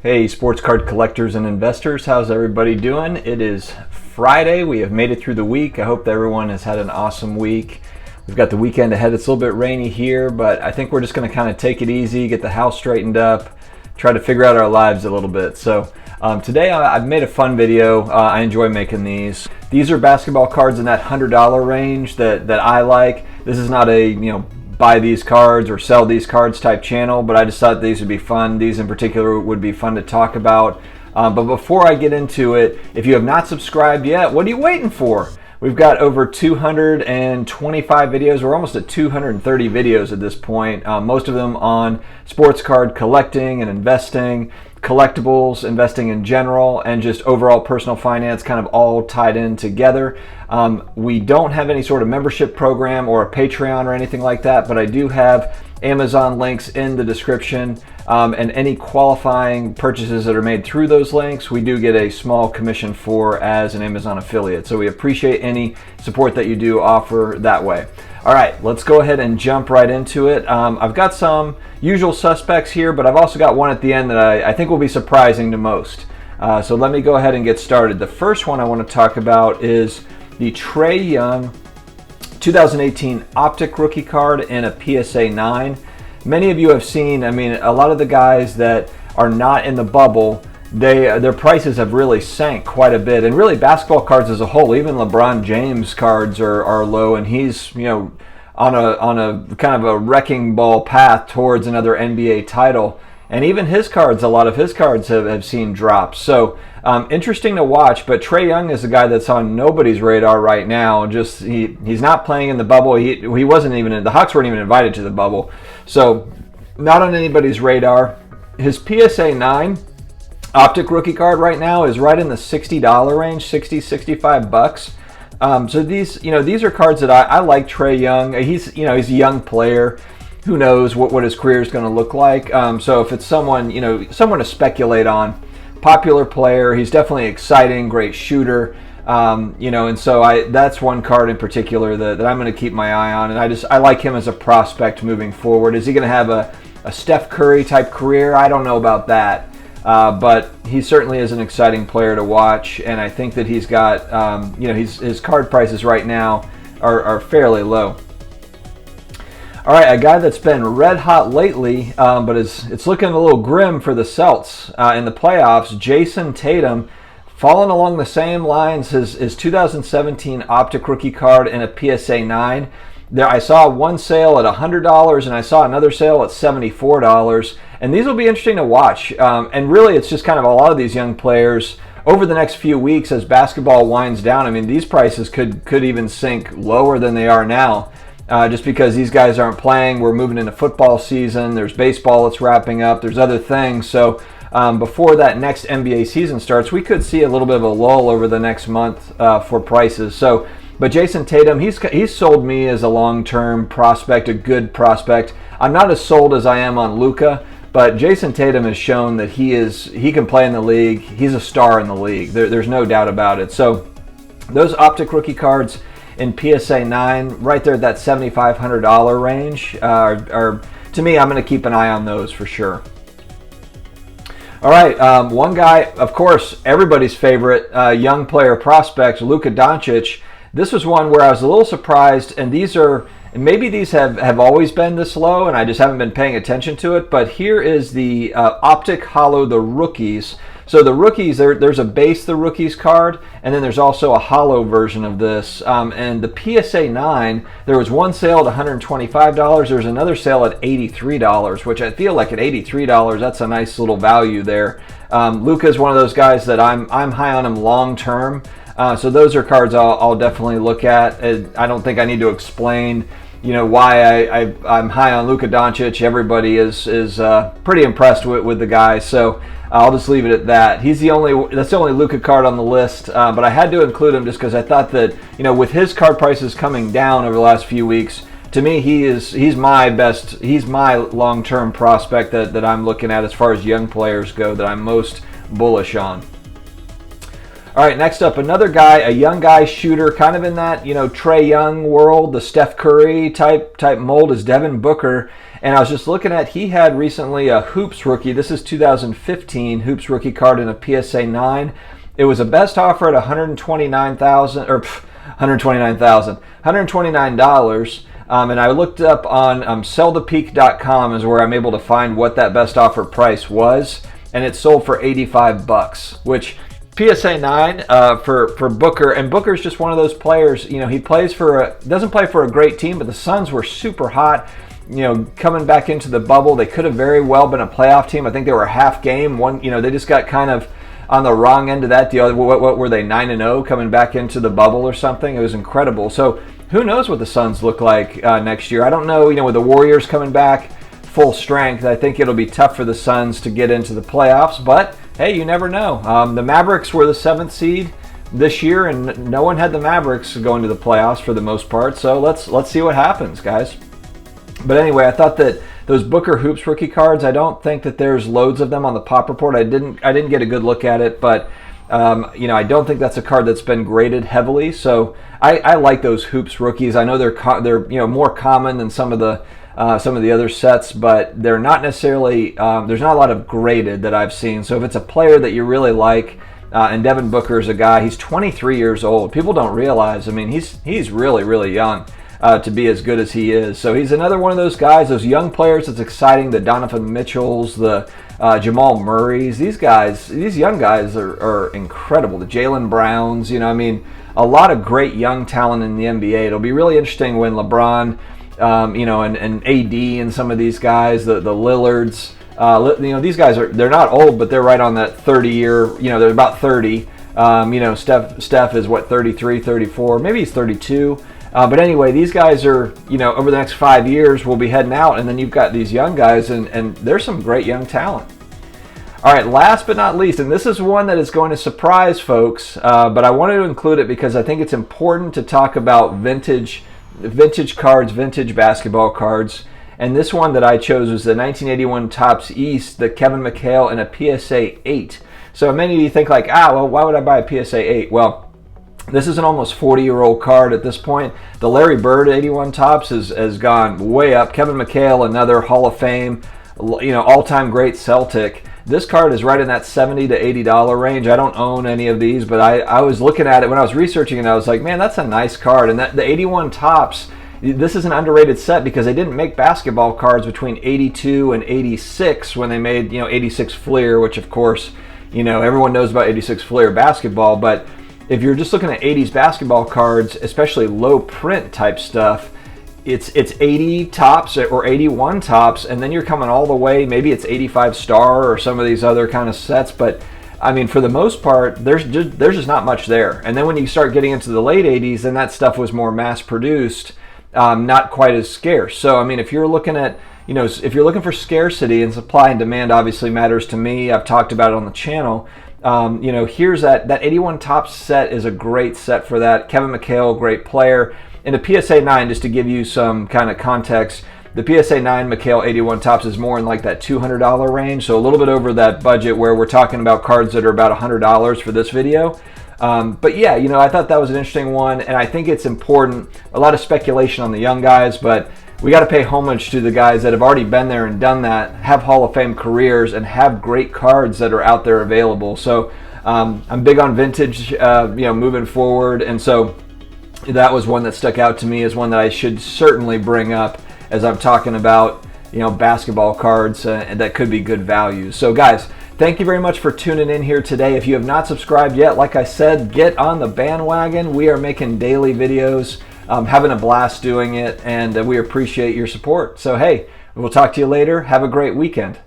Hey, sports card collectors and investors, how's everybody doing? It is Friday. We have made it through the week. I hope that everyone has had an awesome week. We've got the weekend ahead. It's a little bit rainy here, but I think we're just going to kind of take it easy, get the house straightened up, try to figure out our lives a little bit. So today I've made a fun video. I enjoy making these. These are basketball cards in that $100 range that I like. This is not a, buy these cards or sell these cards type channel, but I just thought these would be fun. These in particular would be fun to talk about. But before I get into it, if you have not subscribed yet, what are you waiting for? We've got over 225 videos. We're almost at 230 videos at this point. Most of them on sports card collecting and investing, collectibles, investing in general, and just overall personal finance, kind of all tied in together. We don't have any sort of membership program or a Patreon or anything like that, but I do have Amazon links in the description, and any qualifying purchases that are made through those links, we do get a small commission for as an Amazon affiliate. So we appreciate any support that you do offer that way. All right, let's go ahead and jump right into it. I've got some usual suspects here, but I've also got one at the end that I think will be surprising to most. So let me go ahead and get started. The first one I want to talk about is the Trae Young 2018 Optic rookie card in a PSA 9. Many of you have seen, a lot of the guys that are not in the bubble, their prices have really sank quite a bit. And really basketball cards as a whole, even LeBron James cards are low, and he's on a kind of a wrecking ball path towards another NBA title. And even his cards, a lot of his cards have seen drops. So interesting to watch, but Trae Young is a guy that's on nobody's radar right now. Just he's not playing in the bubble. He wasn't even the Hawks weren't even invited to the bubble. So not on anybody's radar. His PSA 9 Optic rookie card right now is right in the $60 range, 60, 65 bucks. So these are cards that I like. Trae Young, he's a young player. Who knows what his career is going to look like. So if it's someone to speculate on, popular player, he's definitely exciting, great shooter. And so that's one card in particular that I'm going to keep my eye on, and I like him as a prospect moving forward. Is he going to have a Steph Curry type career? I don't know about that, but he certainly is an exciting player to watch, and I think that he's got his card prices right now are fairly low. All right, a guy that's been red hot lately, but it's looking a little grim for the Celts in the playoffs. Jayson Tatum, falling along the same lines as his 2017 Optic rookie card in a PSA 9. There, I saw one sale at $100, and I saw another sale at $74. And these will be interesting to watch. And really, it's just kind of a lot of these young players over the next few weeks as basketball winds down. These prices could even sink lower than they are now. Just because these guys aren't playing. We're moving into football season. There's baseball that's wrapping up. There's other things. So before that next NBA season starts, we could see a little bit of a lull over the next month for prices. But Jayson Tatum, he's sold me as a long-term prospect, a good prospect. I'm not as sold as I am on Luka, but Jayson Tatum has shown that he can play in the league. He's a star in the league. There's no doubt about it. So those Optic rookie cards in PSA 9, right there at that $7,500 range, to me, I'm going to keep an eye on those for sure. All right, one guy, of course, everybody's favorite young player prospect, Luka Doncic. This was one where I was a little surprised, and maybe these have always been this low, and I just haven't been paying attention to it, but here is the Optic Holo, the rookies. So the rookies, there's a base the rookies card, and then there's also a holo version of this. And the PSA 9, there was one sale at $125. There was another sale at $83, which I feel like at $83, that's a nice little value there. Luka is one of those guys that I'm high on him long term. So those are cards I'll definitely look at. I don't think I need to explain why I'm high on Luka Doncic. Everybody is pretty impressed with the guy. So I'll just leave it at that. That's the only Luka card on the list, but I had to include him just because I thought that with his card prices coming down over the last few weeks, to me he's my long-term prospect that I'm looking at as far as young players go that I'm most bullish on. All right, next up, another guy, a young guy shooter, kind of in that, Trae Young world, the Steph Curry type mold, is Devin Booker. And I was just looking at, he had recently a Hoops rookie. This is 2015 Hoops rookie card in a PSA 9. It was a best offer at $129. And I looked up on sellthepeak.com is where I'm able to find what that best offer price was, and it sold for $85, which PSA 9 for Booker, and Booker's just one of those players. He plays doesn't play for a great team, but the Suns were super hot. Coming back into the bubble, they could have very well been a playoff team. I think they were a half game. They just got kind of on the wrong end of that deal. What were they, 9-0 coming back into the bubble or something? It was incredible. So who knows what the Suns look like next year? I don't know. With the Warriors coming back full strength, I think it'll be tough for the Suns to get into the playoffs. But hey, you never know. The Mavericks were the 7th seed this year, and no one had the Mavericks going to the playoffs for the most part. So let's see what happens, guys. But anyway, I thought that those Booker Hoops rookie cards, I don't think that there's loads of them on the pop report. I didn't get a good look at it, but I don't think that's a card that's been graded heavily. So I like those Hoops rookies. I know they're more common than some of the other sets, but they're not necessarily there's not a lot of graded that I've seen. So if it's a player that you really like, and Devin Booker is a guy, he's 23 years old. People don't realize. I mean, he's really, really young to be as good as he is. So he's another one of those guys, those young players that's exciting. The Donovan Mitchells, the Jamal Murrays. These young guys are incredible. The Jaylen Browns. A lot of great young talent in the NBA. It'll be really interesting when LeBron, and AD and some of these guys, the Lillards. These guys they're not old, but they're right on that 30-year. They're about 30. Steph is 33, 34, maybe he's 32. But anyway, these guys are, over the next 5 years, will be heading out, and then you've got these young guys, and there's some great young talent. All right, last but not least, and this is one that is going to surprise folks, but I wanted to include it because I think it's important to talk about vintage cards, vintage basketball cards. And this one that I chose was the 1981 Topps East, the Kevin McHale in a PSA 8. So many of you think like, well, why would I buy a PSA 8? Well, this is an almost 40-year-old card at this point. The Larry Bird 81 Topps has gone way up. Kevin McHale, another Hall of Fame, all-time great Celtic. This card is right in that $70 to $80 range. I don't own any of these, but I was looking at it when I was researching it. I was like, man, that's a nice card. And the 81 Topps, this is an underrated set because they didn't make basketball cards between 82 and 86 when they made 86 Fleer, which of course everyone knows about 86 Fleer basketball. But if you're just looking at 80s basketball cards, especially low print type stuff, it's 80 Topps or 81 Topps, and then you're coming all the way. Maybe it's 85 Star or some of these other kind of sets, but I mean, for the most part, there's just not much there. And then when you start getting into the late 80s, then that stuff was more mass produced, not quite as scarce. So I mean, if you're looking at if you're looking for scarcity, and supply and demand obviously matters to me. I've talked about it on the channel. Here's that 81 Topps set is a great set for that. Kevin McHale, great player. And a PSA 9, just to give you some kind of context, the PSA 9 McHale 81 Topps is more in like that $200 range, so a little bit over that budget where we're talking about cards that are about $100 for this video. But yeah, I thought that was an interesting one, and I think it's important. A lot of speculation on the young guys, but we got to pay homage to the guys that have already been there and done that, have Hall of Fame careers, and have great cards that are out there available. So I'm big on vintage, moving forward, and so that was one that stuck out to me as one that I should certainly bring up as I'm talking about, basketball cards that could be good values. So guys, thank you very much for tuning in here today. If you have not subscribed yet, like I said, get on the bandwagon. We are making daily videos, having a blast doing it, and we appreciate your support. So hey, we'll talk to you later. Have a great weekend.